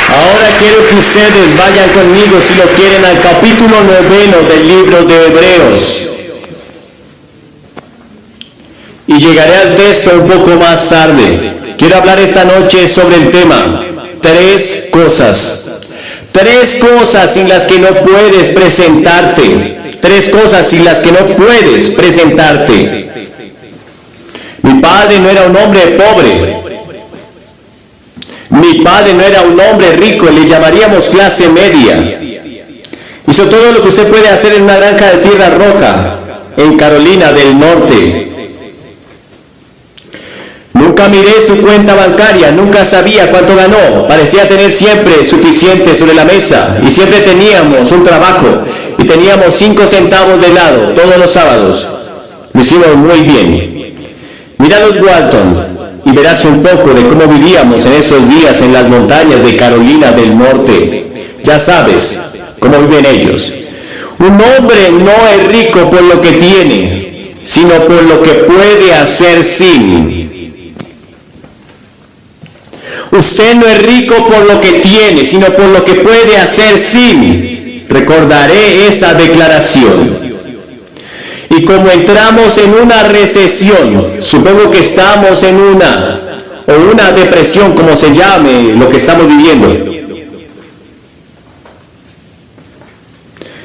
Ahora quiero que ustedes vayan conmigo, si lo quieren, al capítulo 9 del libro de Hebreos. Y llegaré al texto un poco más tarde. Quiero hablar esta noche sobre el tema, tres cosas. Tres cosas sin las que no puedes presentarte. Tres cosas sin las que no puedes presentarte. Mi padre no era un hombre pobre. Mi padre no era un hombre rico, le llamaríamos clase media. Hizo todo lo que usted puede hacer en una granja de tierra roja, en Carolina del Norte. Nunca miré su cuenta bancaria, nunca sabía cuánto ganó. Parecía tener siempre suficiente sobre la mesa y siempre teníamos un trabajo y teníamos 5 centavos de helado todos los sábados. Lo hicimos muy bien. Mira los Walton y verás un poco de cómo vivíamos en esos días en las montañas de Carolina del Norte. Ya sabes cómo viven ellos. Un hombre no es rico por lo que tiene, sino por lo que puede hacer sin. Usted no es rico por lo que tiene, sino por lo que puede hacer sin. Recordaré esa declaración. Y como entramos en una recesión, supongo que estamos en una depresión, como se llame lo que estamos viviendo,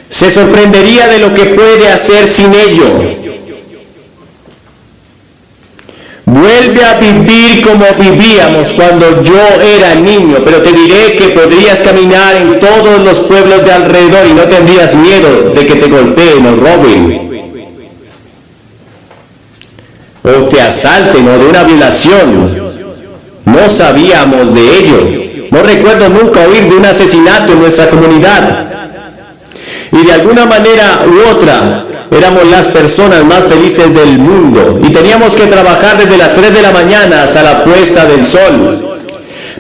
se sorprendería de lo que puede hacer sin ello. Vuelve a vivir como vivíamos cuando yo era niño, pero te diré que podrías caminar en todos los pueblos de alrededor y no tendrías miedo de que te golpeen o roben, o te asalten, o de una violación. No sabíamos de ello. No recuerdo nunca oír de un asesinato en nuestra comunidad. Y de alguna manera u otra, éramos las personas más felices del mundo. Y teníamos que trabajar desde las 3 de la mañana hasta la puesta del sol.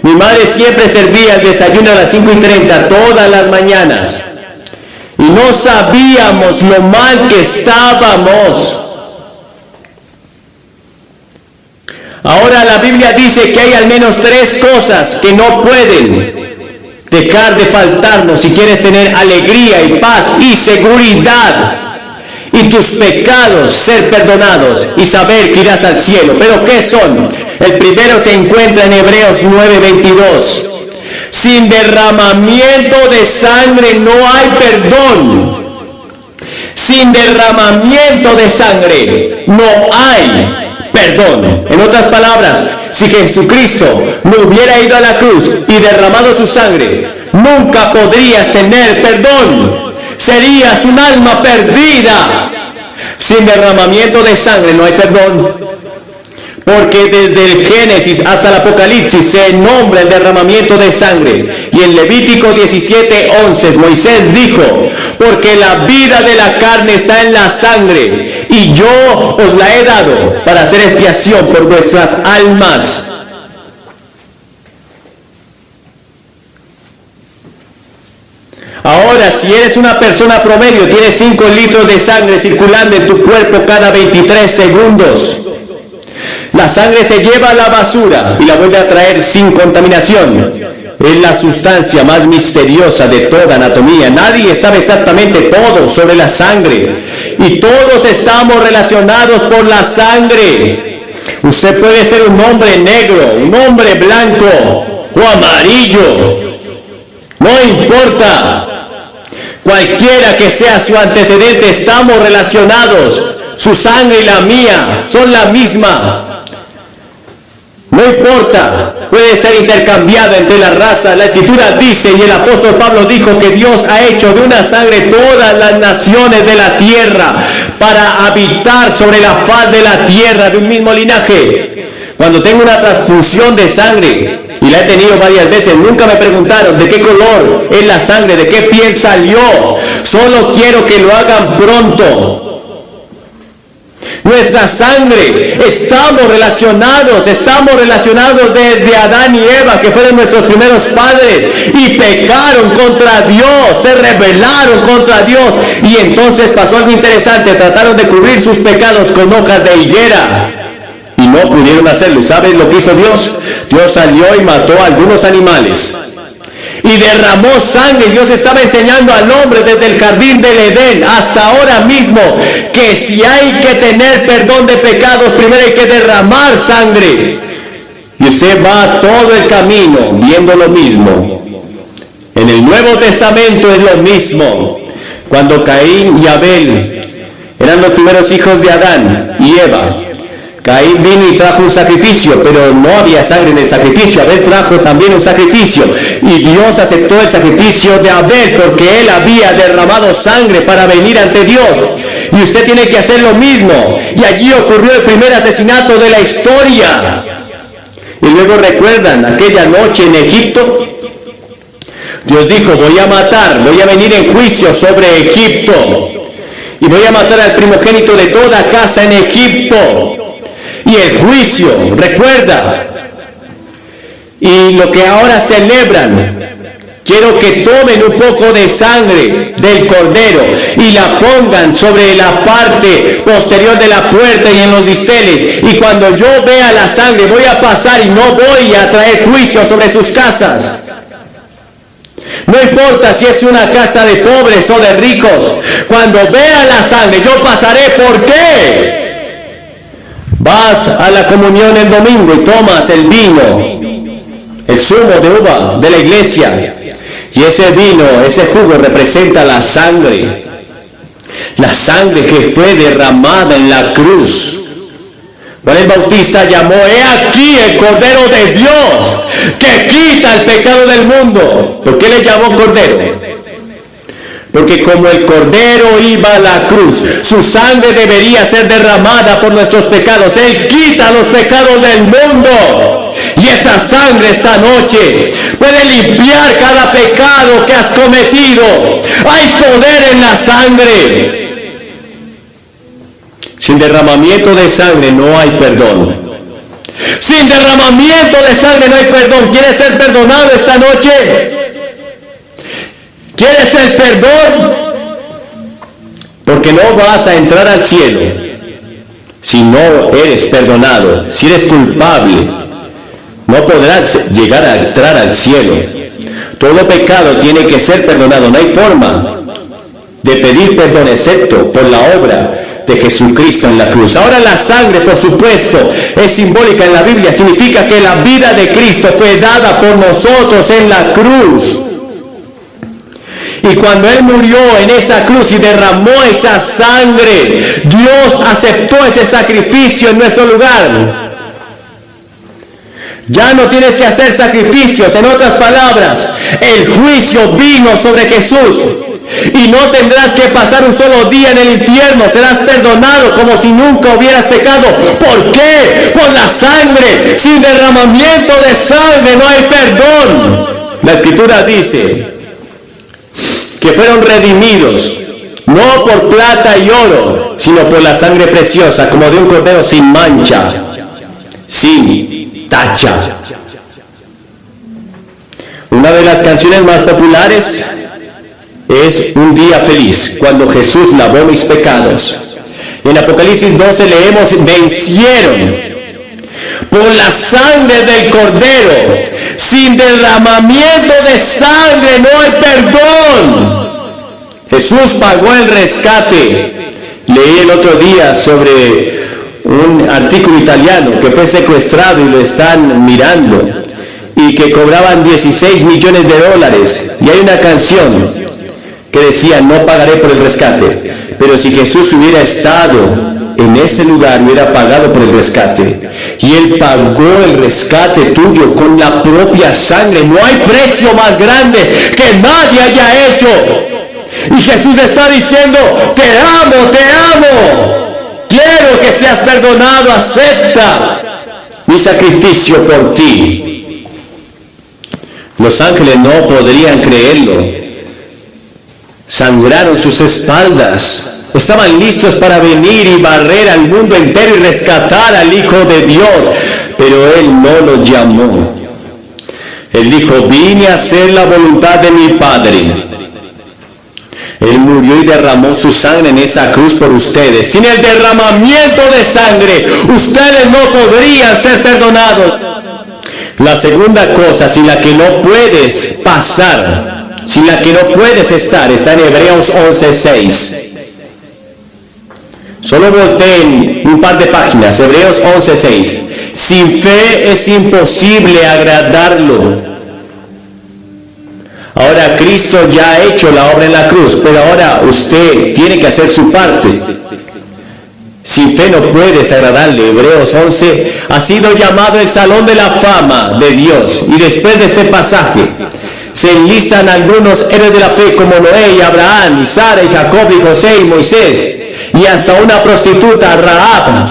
Mi madre siempre servía el desayuno a las 5:30 todas las mañanas. Y no sabíamos lo mal que estábamos. Ahora la Biblia dice que hay al menos 3 cosas que no pueden dejar de faltarnos si quieres tener alegría y paz y seguridad y tus pecados ser perdonados y saber que irás al cielo. ¿Pero qué son? El primero se encuentra en Hebreos 9:22. Sin derramamiento de sangre no hay perdón. Sin derramamiento de sangre no hay perdón. En otras palabras, si Jesucristo no hubiera ido a la cruz y derramado su sangre, nunca podrías tener perdón. Serías un alma perdida. Sin derramamiento de sangre no hay perdón. Porque desde el Génesis hasta el Apocalipsis se nombra el derramamiento de sangre. Y en Levítico 17:11 Moisés dijo: porque la vida de la carne está en la sangre, y yo os la he dado para hacer expiación por vuestras almas. Ahora, si eres una persona promedio, tienes 5 litros de sangre circulando en tu cuerpo cada 23 segundos. La sangre se lleva a la basura y la vuelve a traer sin contaminación. Es la sustancia más misteriosa de toda anatomía. Nadie sabe exactamente todo sobre la sangre. Y todos estamos relacionados por la sangre. Usted puede ser un hombre negro, un hombre blanco o amarillo. No importa. Cualquiera que sea su antecedente, estamos relacionados. Su sangre y la mía son la misma. No importa, puede ser intercambiado entre las razas. La Escritura dice, y el apóstol Pablo dijo, que Dios ha hecho de una sangre todas las naciones de la tierra para habitar sobre la faz de la tierra de un mismo linaje. Cuando tengo una transfusión de sangre, y la he tenido varias veces, nunca me preguntaron de qué color es la sangre, de qué piel salió. Solo quiero que lo hagan pronto. Nuestra sangre, estamos relacionados desde Adán y Eva, que fueron nuestros primeros padres, y pecaron contra Dios, se rebelaron contra Dios, y entonces pasó algo interesante. Trataron de cubrir sus pecados con hojas de higuera, y no pudieron hacerlo. ¿Y sabes lo que hizo Dios? Dios salió y mató a algunos animales, y derramó sangre. Dios estaba enseñando al hombre desde el jardín del Edén hasta ahora mismo que si hay que tener perdón de pecados, primero hay que derramar sangre. Y usted va todo el camino viendo lo mismo. En el Nuevo Testamento es lo mismo. Cuando Caín y Abel eran los primeros hijos de Adán y Eva, Caín vino y trajo un sacrificio, pero no había sangre en el sacrificio. Abel trajo también un sacrificio y Dios aceptó el sacrificio de Abel porque él había derramado sangre para venir ante Dios. Y usted tiene que hacer lo mismo. Y allí ocurrió el primer asesinato de la historia. Y luego recuerdan aquella noche en Egipto. Dios dijo, voy a venir en juicio sobre Egipto. Y voy a matar al primogénito de toda casa en Egipto. Y el juicio, recuerda, y lo que ahora celebran, quiero que tomen un poco de sangre del cordero y la pongan sobre la parte posterior de la puerta y en los dinteles, y cuando yo vea la sangre voy a pasar y no voy a traer juicio sobre sus casas. No importa si es una casa de pobres o de ricos, cuando vea la sangre yo pasaré. ¿Por qué? Vas a la comunión el domingo y tomas el vino, el zumo de uva de la iglesia, y ese vino, ese jugo representa la sangre que fue derramada en la cruz. Juan el Bautista llamó, he aquí el Cordero de Dios que quita el pecado del mundo. ¿Por qué le llamó Cordero? Porque como el Cordero iba a la cruz, su sangre debería ser derramada por nuestros pecados. Él quita los pecados del mundo. Y esa sangre esta noche puede limpiar cada pecado que has cometido. Hay poder en la sangre. Sin derramamiento de sangre no hay perdón. Sin derramamiento de sangre no hay perdón. ¿Quieres ser perdonado esta noche? ¿Quieres el perdón? Porque no vas a entrar al cielo si no eres perdonado. Si eres culpable, no podrás llegar a entrar al cielo. Todo pecado tiene que ser perdonado. No hay forma de pedir perdón excepto por la obra de Jesucristo en la cruz. Ahora la sangre, por supuesto, es simbólica en la Biblia. Significa que la vida de Cristo fue dada por nosotros en la cruz. Y cuando Él murió en esa cruz y derramó esa sangre, Dios aceptó ese sacrificio en nuestro lugar. Ya no tienes que hacer sacrificios. En otras palabras, el juicio vino sobre Jesús. Y no tendrás que pasar un solo día en el infierno. Serás perdonado como si nunca hubieras pecado. ¿Por qué? Por la sangre. Sin derramamiento de sangre no hay perdón. La Escritura dice que fueron redimidos, no por plata y oro, sino por la sangre preciosa, como de un cordero sin mancha, sin tacha. Una de las canciones más populares es Un día feliz, cuando Jesús lavó mis pecados. En Apocalipsis 12 leemos, vencieron por la sangre del cordero. Sin derramamiento de sangre no hay perdón. Jesús pagó el rescate. Leí el otro día sobre un artículo italiano que fue secuestrado y lo están mirando, y que cobraban 16 millones de dólares. Y hay una canción que decía, no pagaré por el rescate. Pero si Jesús hubiera estado en ese lugar, hubiera pagado por el rescate. Y Él pagó el rescate tuyo con la propia sangre. No hay precio más grande que nadie haya hecho. Y Jesús está diciendo, te amo, te amo. Quiero que seas perdonado, acepta mi sacrificio por ti. Los ángeles no podrían creerlo. Sangraron sus espaldas. Estaban listos para venir y barrer al mundo entero y rescatar al Hijo de Dios. Pero Él no los llamó. Él dijo, vine a hacer la voluntad de mi Padre. Él murió y derramó su sangre en esa cruz por ustedes. Sin el derramamiento de sangre, ustedes no podrían ser perdonados. La segunda cosa, sin la que no puedes pasar, sin la que no puedes estar, está en Hebreos 11:6. Solo volteen un par de páginas, Hebreos 11:6. Sin fe es imposible agradarlo. Ahora Cristo ya ha hecho la obra en la cruz, pero ahora usted tiene que hacer su parte. Sin fe no puedes agradarle. Hebreos 11 ha sido llamado el Salón de la Fama de Dios. Y después de este pasaje se enlistan algunos héroes de la fe como Noé y Abraham y Sara y Jacob y José y Moisés y hasta una prostituta, Rahab,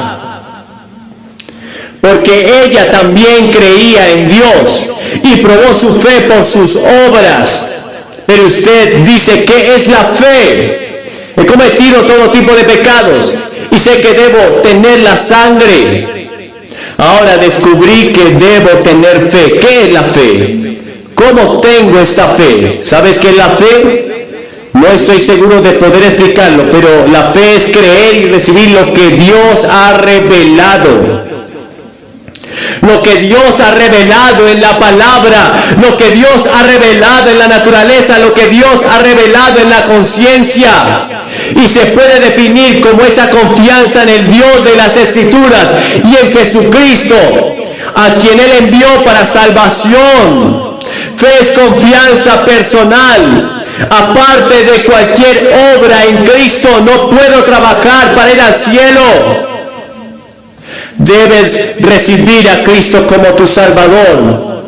porque ella también creía en Dios y probó su fe por sus obras. Pero usted dice, ¿qué es la fe? He cometido todo tipo de pecados y sé que debo tener la sangre. Ahora descubrí que debo tener fe. ¿Qué es la fe? ¿Cómo tengo esta fe? ¿Sabes qué es la fe? No estoy seguro de poder explicarlo, pero la fe es creer y recibir lo que Dios ha revelado. Lo que Dios ha revelado en la palabra, lo que Dios ha revelado en la naturaleza, lo que Dios ha revelado en la conciencia. Y se puede definir como esa confianza en el Dios de las Escrituras y en Jesucristo, a quien Él envió para salvación. Fe es confianza personal. Aparte de cualquier obra en Cristo, no puedo trabajar para ir al cielo. Debes recibir a Cristo como tu Salvador.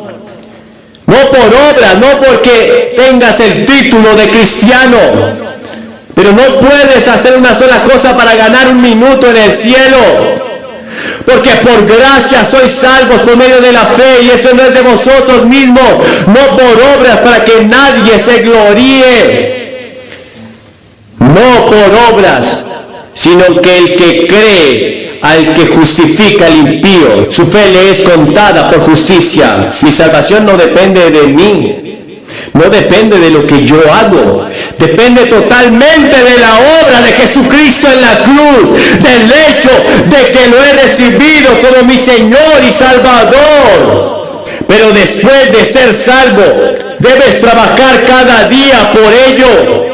No por obra, no porque tengas el título de cristiano. Pero no puedes hacer una sola cosa para ganar un minuto en el cielo. Porque por gracia sois salvos por medio de la fe, y eso no es de vosotros mismos, no por obras para que nadie se gloríe. No por obras, sino que el que cree, al que justifica al impío, su fe le es contada por justicia. Mi salvación no depende de mí. No depende de lo que yo hago, depende totalmente de la obra de Jesucristo en la cruz, del hecho de que lo he recibido como mi Señor y Salvador. Pero después de ser salvo, debes trabajar cada día por ello,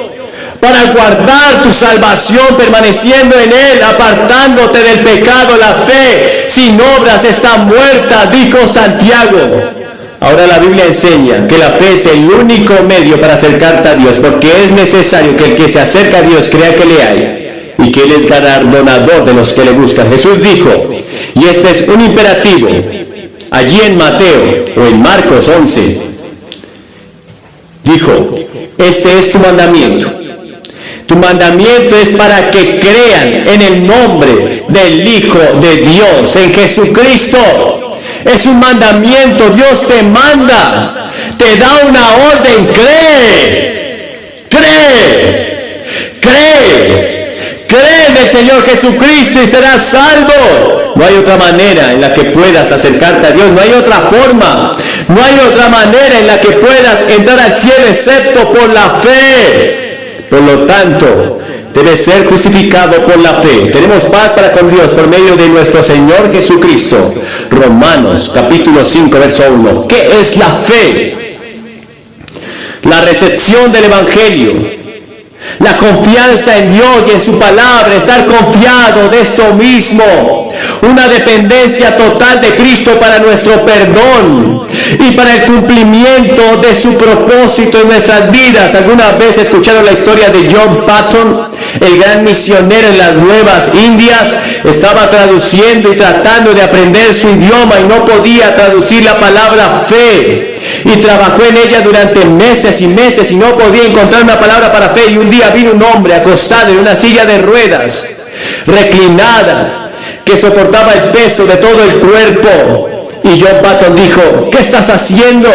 para guardar tu salvación, permaneciendo en Él, apartándote del pecado. La fe sin obras está muerta, dijo Santiago. Ahora la Biblia enseña que la fe es el único medio para acercarte a Dios, porque es necesario que el que se acerca a Dios crea que le hay y que Él es galardonador de los que le buscan. Jesús dijo, y este es un imperativo, allí en Mateo o en Marcos 11, dijo, este es tu mandamiento. Tu mandamiento es para que crean en el nombre del Hijo de Dios, en Jesucristo. Es un mandamiento, Dios te manda, te da una orden, cree en el Señor Jesucristo y serás salvo. No hay otra manera en la que puedas acercarte a Dios, no hay otra forma, no hay otra manera en la que puedas entrar al cielo excepto por la fe. Por lo tanto, debe ser justificado por la fe. Tenemos paz para con Dios por medio de nuestro Señor Jesucristo. Romanos capítulo 5 verso 1. ¿Qué es la fe? La recepción del Evangelio, la confianza en Dios y en su palabra, estar confiado de esto mismo, una dependencia total de Cristo para nuestro perdón y para el cumplimiento de su propósito en nuestras vidas. ¿Alguna vez escucharon la historia de John Patton, el gran misionero en las Nuevas Indias? Estaba traduciendo y tratando de aprender su idioma y no podía traducir la palabra fe. Y trabajó en ella durante meses y meses y no podía encontrar una palabra para fe. Y un día vino un hombre acostado en una silla de ruedas, reclinada, que soportaba el peso de todo el cuerpo. Y John Patton dijo, ¿qué estás haciendo?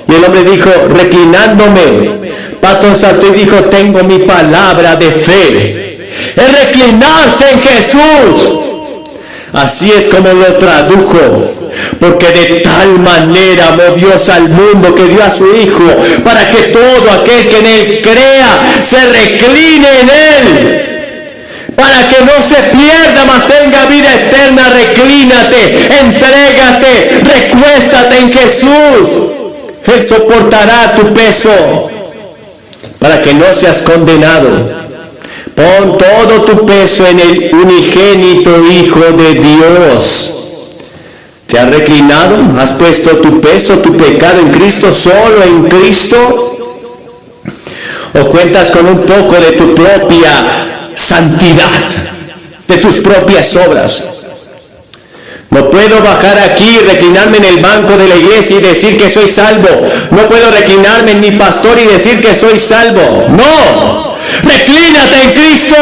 Y el hombre dijo, reclinándome. Patton saltó y dijo, tengo mi palabra de fe. Es reclinarse en Jesús. Así es como lo tradujo, porque de tal manera amó Dios al mundo que dio a su Hijo, para que todo aquel que en Él crea se recline en Él. para que no se pierda, mas tenga vida eterna. Reclínate, entrégate, recuéstate en Jesús. Él soportará tu peso para que no seas condenado. Pon todo tu peso en el unigénito Hijo de Dios. ¿Te has reclinado? ¿Has puesto tu peso, tu pecado en Cristo, solo en Cristo? ¿O cuentas con un poco de tu propia santidad, de tus propias obras? No puedo bajar aquí, reclinarme en el banco de la iglesia y decir que soy salvo. No puedo reclinarme en mi pastor y decir que soy salvo. ¡No! ¡Reclínate en Cristo!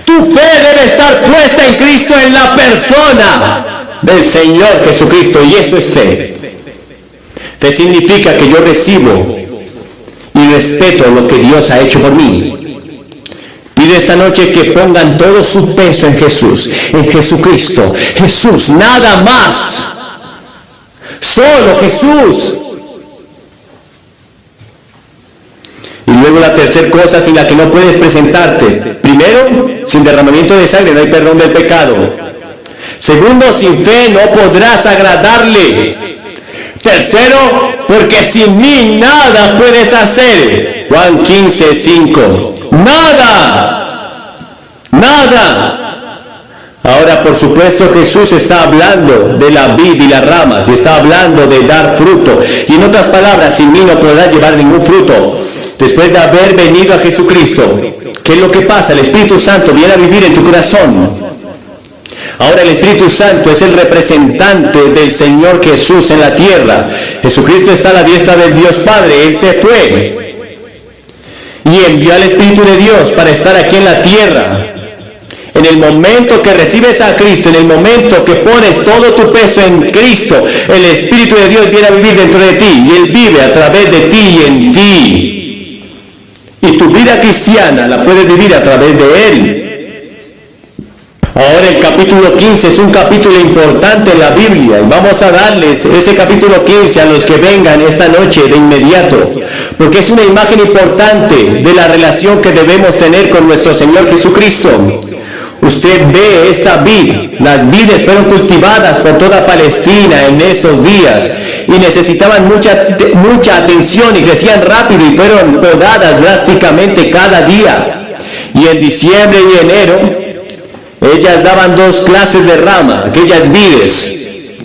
Tu fe debe estar puesta en Cristo, en la persona del Señor Jesucristo. Y eso es fe. Fe significa que yo recibo y respeto lo que Dios ha hecho por mí. Pide esta noche que pongan todo su peso en Jesús, en Jesucristo. Jesús, nada más. Solo Jesús. Y luego la tercera cosa sin la que no puedes presentarte. Primero, sin derramamiento de sangre no hay perdón del pecado. Segundo, sin fe no podrás agradarle. Tercero, porque sin mí nada puedes hacer. Juan 15:5. Nada. Nada. Ahora, por supuesto, Jesús está hablando de la vid y las ramas, y está hablando de dar fruto. Y en otras palabras, sin mí no podrás llevar ningún fruto. Después de haber venido a Jesucristo, ¿qué es lo que pasa? El Espíritu Santo viene a vivir en tu corazón. Ahora el Espíritu Santo es el representante del Señor Jesús en la tierra. Jesucristo está a la diestra del Dios Padre. Él se fue y envió al Espíritu de Dios para estar aquí en la tierra. En el momento que recibes a Cristo, en el momento que pones todo tu peso en Cristo, el Espíritu de Dios viene a vivir dentro de ti y Él vive a través de ti y en ti. Y tu vida cristiana la puedes vivir a través de Él. Ahora el capítulo 15 es un capítulo importante en la Biblia y vamos a darles ese capítulo 15 a los que vengan esta noche de inmediato, porque es una imagen importante de la relación que debemos tener con nuestro Señor Jesucristo. Usted ve esta vid, las vides fueron cultivadas por toda Palestina en esos días y necesitaban mucha atención y crecían rápido y fueron podadas drásticamente cada día. Y en diciembre y enero ellas daban dos clases de rama, aquellas vides.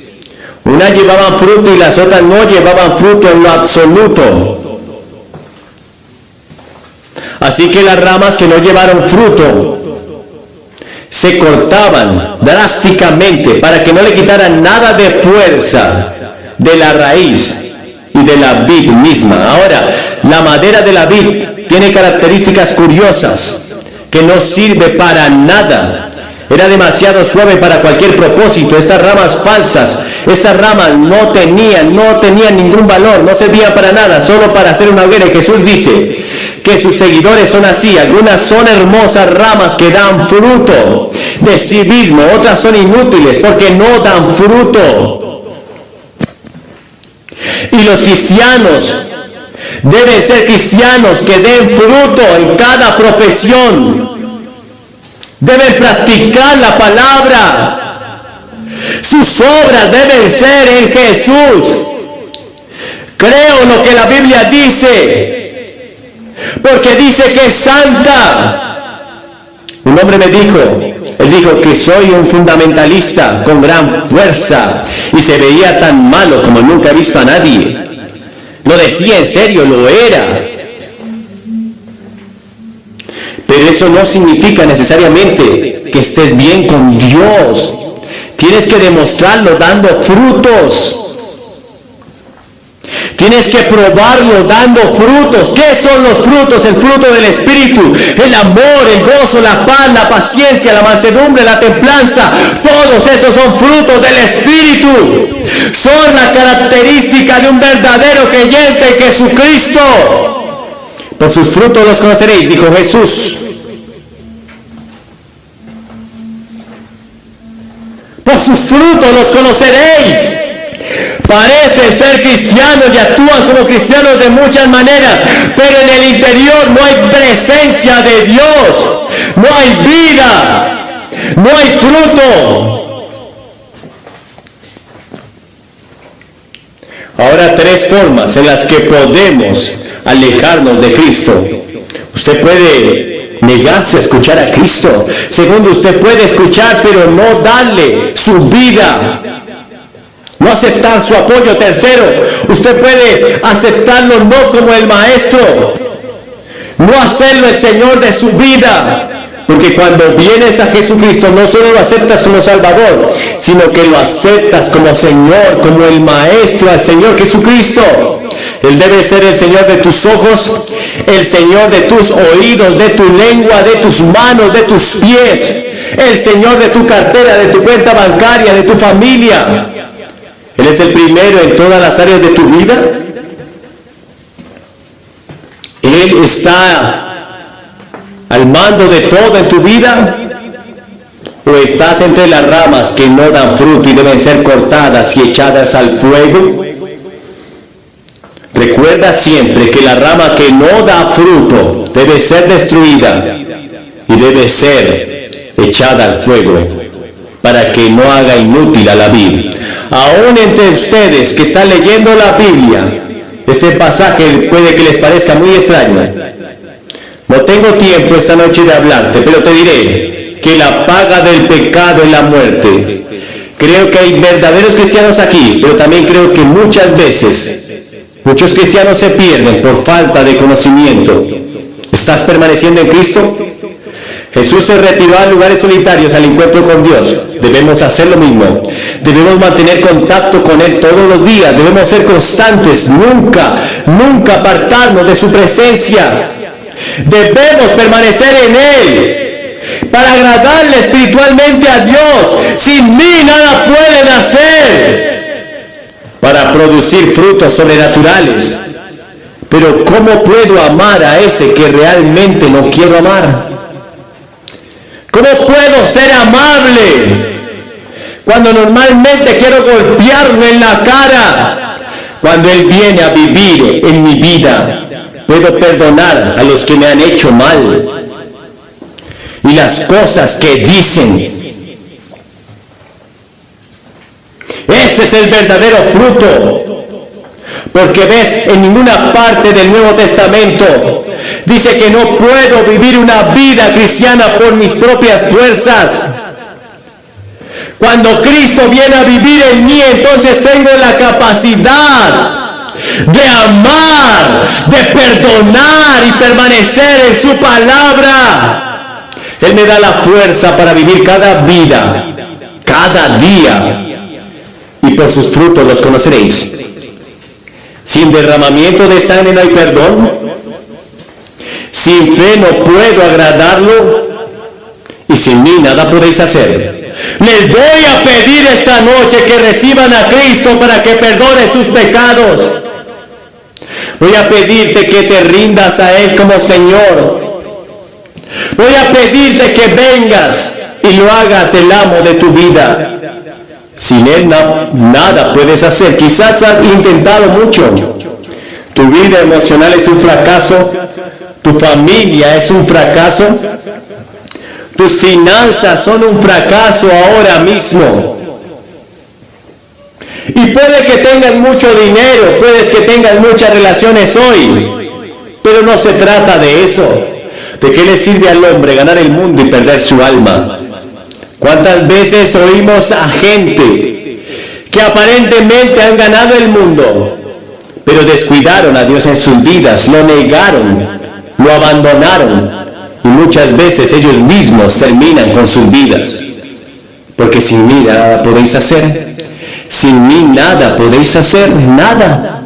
Unas llevaban fruto y las otras no llevaban fruto en lo absoluto. Así que las ramas que no llevaron fruto se cortaban drásticamente para que no le quitaran nada de fuerza de la raíz y de la vid misma. Ahora, la madera de la vid tiene características curiosas que no sirve para nada. Era demasiado suave para cualquier propósito. Estas ramas falsas, estas ramas no tenían ningún valor, no servían para nada, solo para hacer una hoguera. Y Jesús dice que sus seguidores son así. Algunas son hermosas ramas que dan fruto de sí mismo, otras son inútiles porque no dan fruto. Y los cristianos deben ser cristianos que den fruto en cada profesión. Deben practicar la palabra. Sus obras deben ser en Jesús. Creo lo que la Biblia dice, porque dice que es santa. Un hombre me dijo, él dijo que soy un fundamentalista con gran fuerza y se veía tan malo como nunca he visto a nadie. Lo decía en serio, lo era. Pero eso no significa necesariamente que estés bien con Dios. Tienes que demostrarlo dando frutos. Tienes que probarlo dando frutos. ¿Qué son los frutos? El fruto del Espíritu, el amor, el gozo, la paz, la paciencia, la mansedumbre, la templanza. Todos esos son frutos del Espíritu. Son la característica de un verdadero creyente en Jesucristo. Por sus frutos los conoceréis, dijo Jesús. Por sus frutos los conoceréis. Parecen ser cristianos y actúan como cristianos de muchas maneras, pero en el interior no hay presencia de Dios, no hay vida, no hay fruto. Ahora, 3 formas en las que podemos alejarnos de Cristo. Usted puede negarse a escuchar a Cristo. Segundo, usted puede escuchar pero no darle su vida, no aceptar su apoyo. Tercero, usted puede aceptarlo no como el maestro, no hacerlo el Señor de su vida. Porque cuando vienes a Jesucristo no solo lo aceptas como Salvador, sino que lo aceptas como Señor, como el Maestro, al Señor Jesucristo. Él debe ser el Señor de tus ojos, el Señor de tus oídos, de tu lengua, de tus manos, de tus pies, el Señor de tu cartera, de tu cuenta bancaria, de tu familia. Él es el primero en todas las áreas de tu vida. Él está al mando de todo en tu vida, o estás entre las ramas que no dan fruto y deben ser cortadas y echadas al fuego. Recuerda siempre que la rama que no da fruto debe ser destruida y debe ser echada al fuego para que no haga inútil a la vid. Aún entre ustedes que están leyendo la Biblia, este pasaje puede que les parezca muy extraño. No tengo tiempo esta noche de hablarte, pero te diré que la paga del pecado es la muerte. Creo que hay verdaderos cristianos aquí, pero también creo que muchas veces muchos cristianos se pierden por falta de conocimiento. ¿Estás permaneciendo en Cristo? Jesús se retiró a lugares solitarios al encuentro con Dios. Debemos hacer lo mismo. Debemos mantener contacto con Él todos los días. Debemos ser constantes, nunca apartarnos de su presencia. Debemos permanecer en Él para agradarle espiritualmente a Dios. Sin mí nada pueden hacer para producir frutos sobrenaturales. Pero ¿cómo puedo amar a ese que realmente no quiero amar? ¿Cómo puedo ser amable cuando normalmente quiero golpearme en la cara? Cuando Él viene a vivir en mi vida, puedo perdonar a los que me han hecho mal y las cosas que dicen. Ese es el verdadero fruto. Porque ves, en ninguna parte del Nuevo Testamento dice que no puedo vivir una vida cristiana por mis propias fuerzas. Cuando Cristo viene a vivir en mí, entonces tengo la capacidad de amar, de perdonar y permanecer en su palabra. Él me da la fuerza para vivir cada vida, cada día, y por sus frutos los conoceréis. Sin derramamiento de sangre no hay perdón. Sin fe no puedo agradarlo. Y sin mí nada podéis hacer. Les voy a pedir esta noche que reciban a Cristo para que perdone sus pecados. Voy a pedirte que te rindas a Él como Señor. Voy a pedirte que vengas y lo hagas el amo de tu vida. Sin Él nada puedes hacer. Quizás has intentado mucho. Tu vida emocional es un fracaso. Tu familia es un fracaso. Tus finanzas son un fracaso ahora mismo. Y puede que tengas mucho dinero, puedes que tengas muchas relaciones hoy, pero no se trata de eso. ¿De qué le sirve al hombre ganar el mundo y perder su alma? ¿Cuántas veces oímos a gente que aparentemente han ganado el mundo, pero descuidaron a Dios en sus vidas, lo negaron, lo abandonaron, y muchas veces ellos mismos terminan con sus vidas? Porque sin mí nada podéis hacer. Sin mí nada podéis hacer, nada.